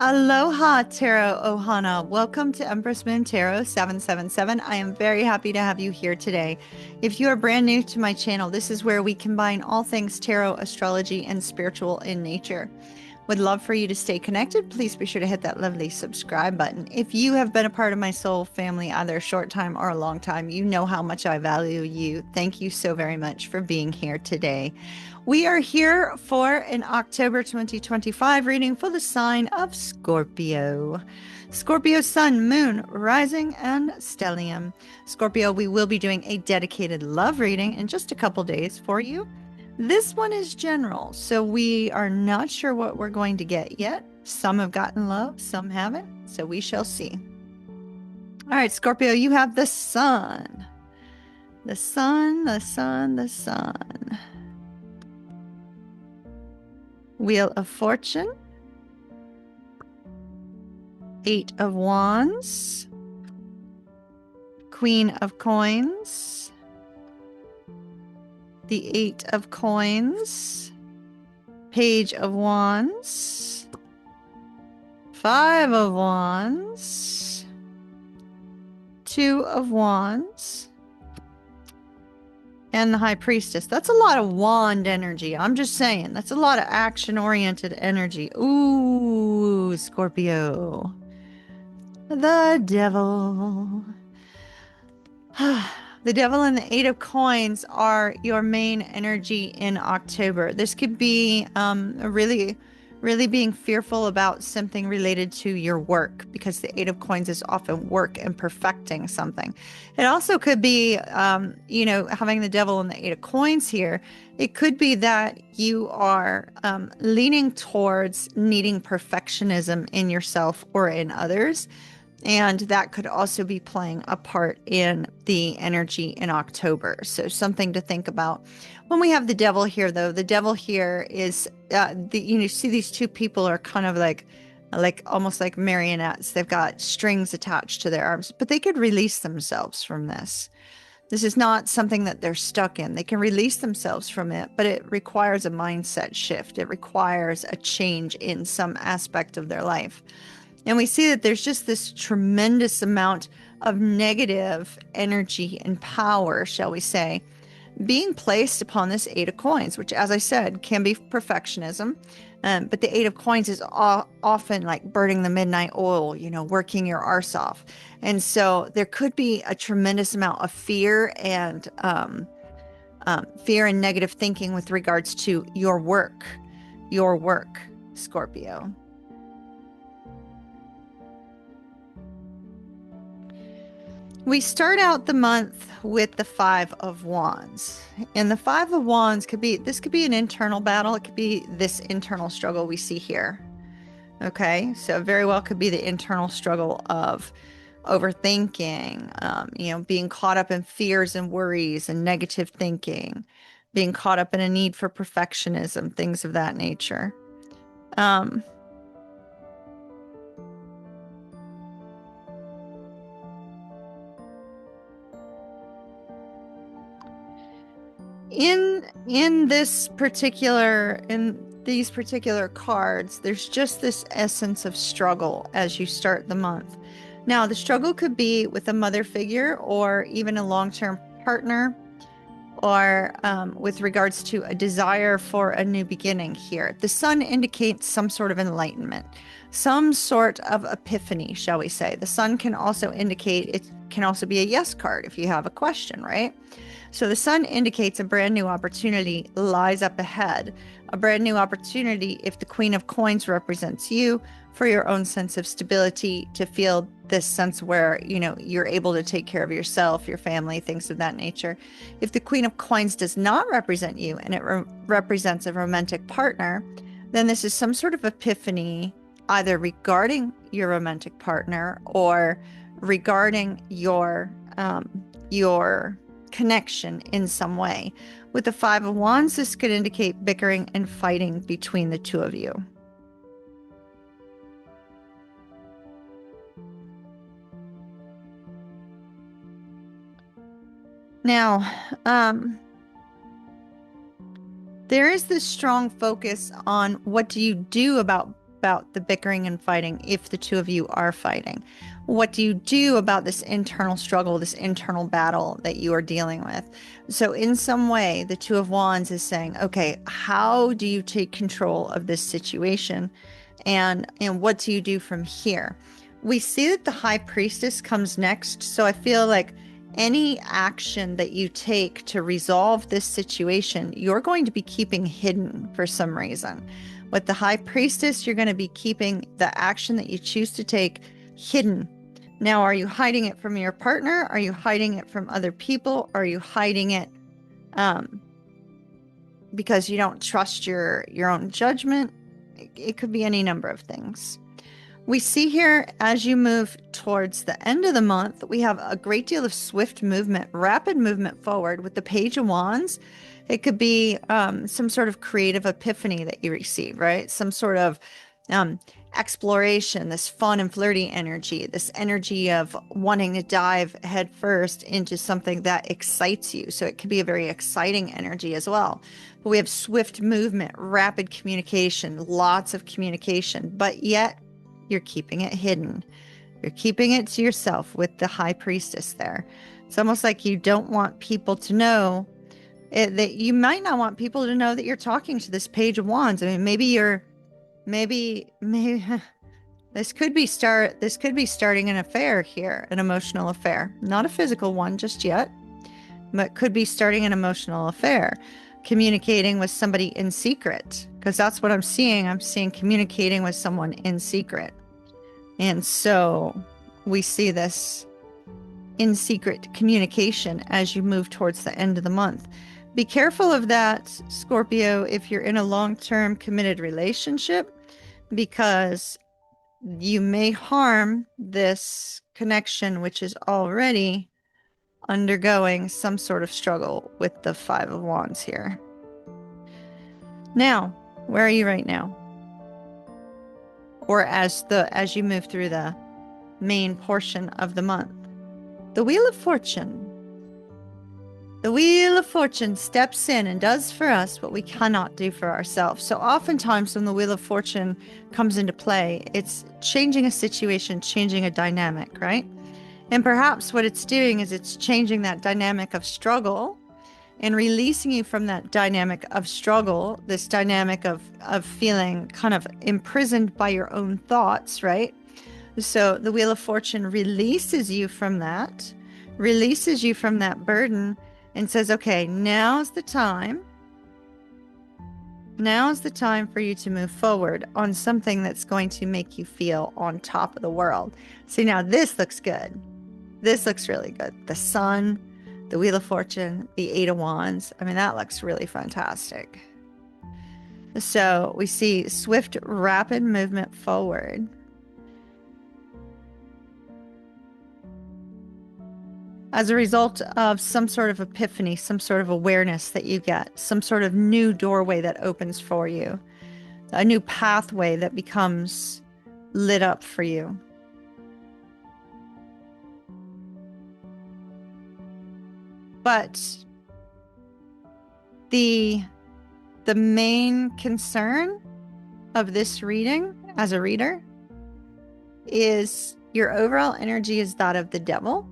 Aloha Tarot Ohana. Welcome to Empress Moon Tarot 777. I am very happy to have you here today. If you are brand new to my channel, this is where we combine all things tarot, astrology, and spiritual in nature. Would love for you to stay connected. Please be sure to hit that lovely subscribe button. If you have been a part of my soul family, either a short time or a long time, you know how much I value you. Thank you so very much for being here today. We are here for an October 2025 reading for the sign of Scorpio. Scorpio sun, moon, rising, and stellium. Scorpio, we will be doing a dedicated love reading in just a couple days for you. This one is general, so we are not sure what we're going to get yet. Some have gotten love, some haven't, so we shall see. All right, Scorpio, you have the sun. The sun, the sun, the sun. Wheel of Fortune. 8 of Wands. Queen of Coins. The 8 of Coins. Page of Wands. 5 of Wands. 2 of Wands. And the High Priestess. That's a lot of wand energy. I'm just saying. That's a lot of action-oriented energy. Ooh, Scorpio. The Devil. The Devil and the 8 of Coins are your main energy in October. This could be really being fearful about something related to your work, because the 8 of Coins is often work and perfecting something. It also could be, having the Devil and the 8 of Coins here. It could be that you are leaning towards needing perfectionism in yourself or in others. And that could also be playing a part in the energy in October. So something to think about. When we have the Devil here, though, the Devil here is, you see these two people are kind of like almost like marionettes. They've got strings attached to their arms, but they could release themselves from this. This is not something that they're stuck in. They can release themselves from it, but it requires a mindset shift. It requires a change in some aspect of their life. And we see that there's just this tremendous amount of negative energy and power, shall we say, being placed upon this 8 of Coins, which, as I said, can be perfectionism. But the 8 of Coins is often like burning the midnight oil, working your arse off. And so there could be a tremendous amount of fear and negative thinking with regards to your work, Scorpio. We start out the month with the 5 of Wands. And the 5 of Wands could be an internal battle. It could be this internal struggle we see here. Okay, so very well could be the internal struggle of overthinking, being caught up in fears and worries and negative thinking, being caught up in a need for perfectionism, things of that nature. In these particular cards, there's just this essence of struggle as you start the month. Now, the struggle could be with a mother figure or even a long-term partner, or with regards to a desire for a new beginning here. The sun indicates some sort of enlightenment, some sort of epiphany, shall we say. The sun can also indicate, it can also be a yes card if you have a question, right? So the sun indicates a brand new opportunity lies up ahead, a brand new opportunity if the Queen of Coins represents you, for your own sense of stability, to feel this sense where, you're able to take care of yourself, your family, things of that nature. If the Queen of Coins does not represent you and it represents a romantic partner, then this is some sort of epiphany, either regarding your romantic partner or regarding your connection in some way. With the 5 of Wands, this could indicate bickering and fighting between the two of you. Now, there is this strong focus on what do you do about about the bickering and fighting if the two of you are fighting? What do you do about this internal struggle, this internal battle that you are dealing with? So in some way, the Two of Wands is saying, okay, how do you take control of this situation? And what do you do from here? We see that the High Priestess comes next. So I feel like any action that you take to resolve this situation, you're going to be keeping hidden for some reason. With the High Priestess, you're going to be keeping the action that you choose to take hidden. Now, are you hiding it from your partner? Are you hiding it from other people? Are you hiding it because you don't trust your own judgment? It could be any number of things. We see here, as you move towards the end of the month, we have a great deal of swift movement, rapid movement forward with the Page of Wands. It could be some sort of creative epiphany that you receive, right? Some sort of exploration, this fun and flirty energy, this energy of wanting to dive headfirst into something that excites you. So it could be a very exciting energy as well. But we have swift movement, rapid communication, lots of communication, but yet you're keeping it hidden. You're keeping it to yourself with the High Priestess there. It's almost like you don't want people to know that you might not want people to know that you're talking to this Page of Wands. I mean, maybe this could be starting an affair here, an emotional affair, not a physical one just yet, but could be starting an emotional affair, communicating with somebody in secret, because that's what I'm seeing. I'm seeing communicating with someone in secret. And so we see this in secret communication as you move towards the end of the month. Be careful of that, Scorpio, if you're in a long-term committed relationship, because you may harm this connection, which is already undergoing some sort of struggle with the Five of Wands here. Now, where are you right now? Or as you move through the main portion of the month. The Wheel of Fortune. The Wheel of Fortune steps in and does for us what we cannot do for ourselves. So oftentimes when the Wheel of Fortune comes into play, it's changing a situation, changing a dynamic, right? And perhaps what it's doing is it's changing that dynamic of struggle and releasing you from that dynamic of struggle, this dynamic of feeling kind of imprisoned by your own thoughts, right? So the Wheel of Fortune releases you from that burden, and says, okay, now's the time for you to move forward on something that's going to make you feel on top of the world. See, now this looks good. This looks really good. The Sun, the Wheel of Fortune, the Eight of Wands. I mean, that looks really fantastic. So we see swift, rapid movement forward. As a result of some sort of epiphany, some sort of awareness that you get, some sort of new doorway that opens for you, a new pathway that becomes lit up for you. But the main concern of this reading as a reader is your overall energy is that of the devil.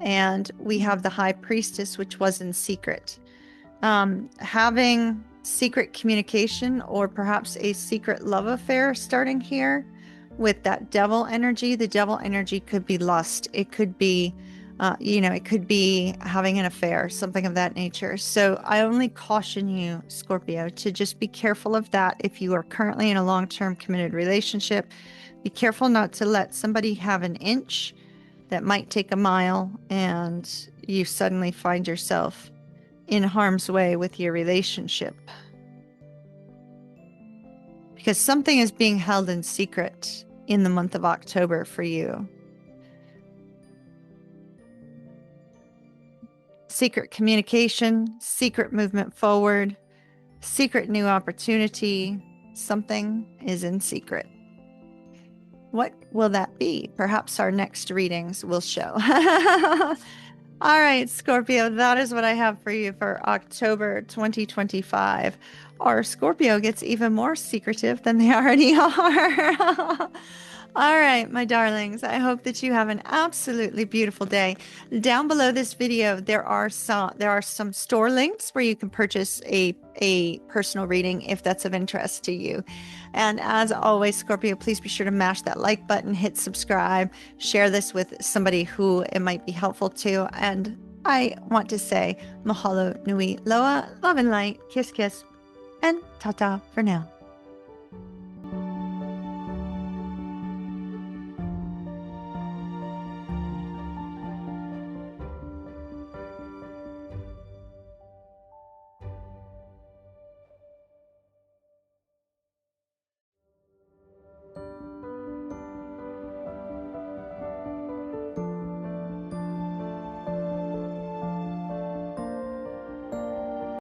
And we have the High Priestess, which was in secret. Having secret communication or perhaps a secret love affair starting here with that devil energy. The devil energy could be lust. It could be, it could be having an affair, something of that nature. So I only caution you, Scorpio, to just be careful of that. If you are currently in a long-term committed relationship, be careful not to let somebody have an inch that might take a mile and you suddenly find yourself in harm's way with your relationship. Because something is being held in secret in the month of October for you. Secret communication, secret movement forward, secret new opportunity. Something is in secret. What will that be? Perhaps our next readings will show. All right, Scorpio, that is what I have for you for October 2025. Our Scorpio gets even more secretive than they already are. All right, my darlings, I hope that you have an absolutely beautiful day. Down below this video, there are some store links where you can purchase a personal reading if that's of interest to you. And as always, Scorpio, please be sure to mash that like button, hit subscribe, share this with somebody who it might be helpful to. And I want to say mahalo nui loa, love and light, kiss kiss, and ta ta for now.